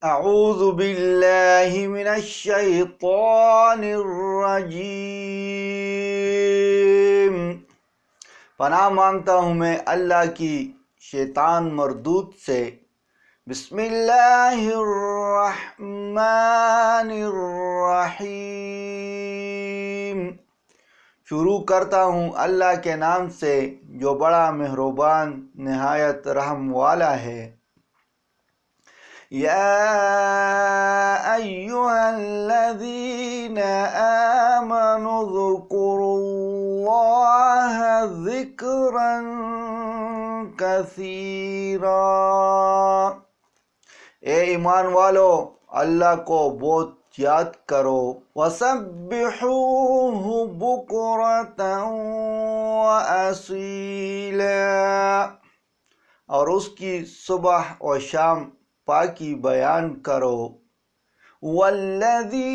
اعوذ باللہ من الشیطان الرجیم، پناہ مانگتا ہوں میں اللہ کی شیطان مردود سے۔ بسم اللہ الرحمن الرحیم، شروع کرتا ہوں اللہ کے نام سے جو بڑا مہربان نہایت رحم والا ہے۔ یا ایہا الذین آمنوا اذکروا اللہ ذکرا کثیرا، اے ایمان والو اللہ کو بہت یاد کرو۔ وَسَبِّحُوهُ بُكْرَةً وَأَصِيلًا، اور اس کی صبح و شام پاکی بیان کرو۔ وَالَّذِي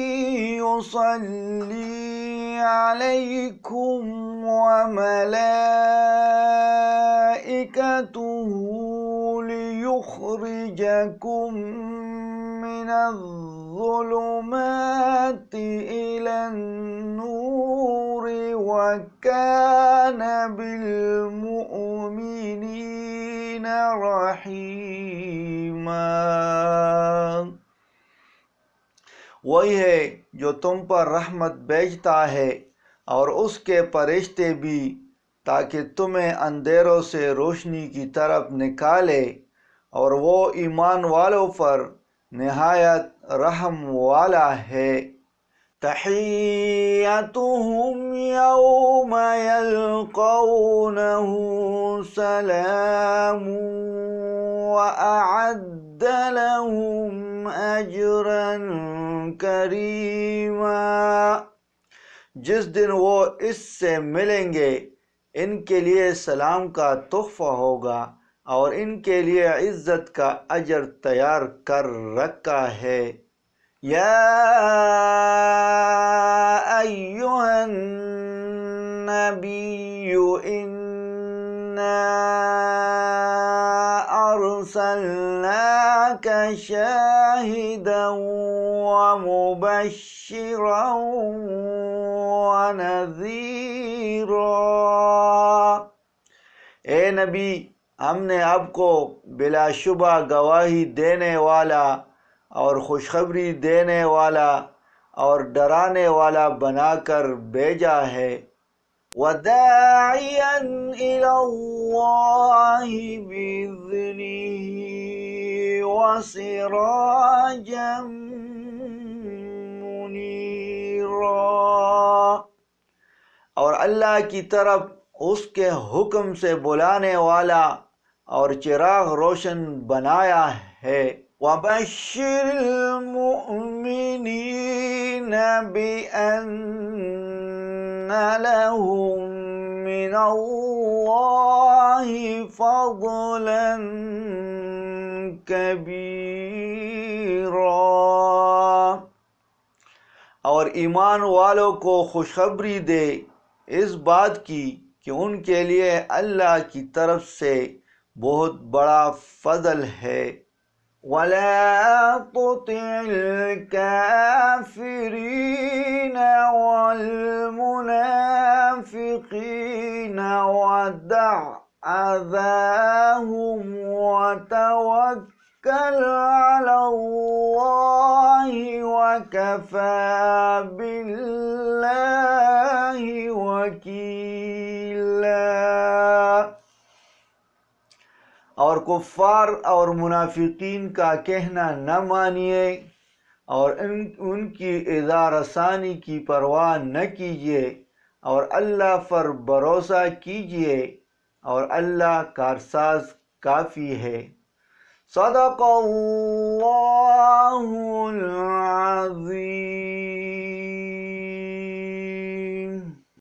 يُصَلِّي عَلَيْكُمْ وَمَلَائِكَتُهُ لِيُخْرِجَكُم مِّنَ الظُّلُمَاتِ إِلَى النُّورِ وَكَانَ بِالْمُؤْمِنِينَ رحیما، وہی ہے جو تم پر رحمت بھیجتا ہے اور اس کے فرشتے بھی، تاکہ تمہیں اندھیروں سے روشنی کی طرف نکالے، اور وہ ایمان والوں پر نہایت رحم والا ہے۔ تحیتهم یوم یلقونه سلام وأعد لهم أجرا کریما، جس دن وہ اس سے ملیں گے ان کے لیے سلام کا تحفہ ہوگا اور ان کے لیے عزت کا اجر تیار کر رکھا ہے۔ یا ایہا النبی انا ارسلناک شاہدا ومبشرا ونذیرا، اے نبی ہم نے آپ کو بلا شبہ گواہی دینے والا اور خوشخبری دینے والا اور ڈرانے والا بنا کر بھیجا ہے۔ وَدَاعِيًا إِلَى اللَّهِ بِإِذْنِهِ وَسِرَاجًا مُنِيرًا، اور اللہ کی طرف اس کے حکم سے بلانے والا اور چراغ روشن بنایا ہے۔ وَبَشِّرِ الْمُؤْمِنِينَ بِأَنَّ لَهُم مِّنَ اللَّهِ فَضْلًا كَبِيرًا، اور ایمان والوں کو خوشخبری دے اس بات کی کہ ان کے لیے اللہ کی طرف سے بہت بڑا فضل ہے۔ وَلَا تُطِعِ الْكَافِرِينَ وَالْمُنَافِقِينَ وَدَعْ أَذَاهُمْ وَتَوَكَّلْ عَلَى اللَّهِ وَكَفَى بِاللَّهِ وَكِيلًا، اور کفار اور منافقین کا کہنا نہ مانیے اور ان کی اذا رسانی کی پرواہ نہ کیجیے، اور اللہ پر بھروسہ کیجیے، اور اللہ کارساز کافی ہے۔ صدق اللہ العظیم۔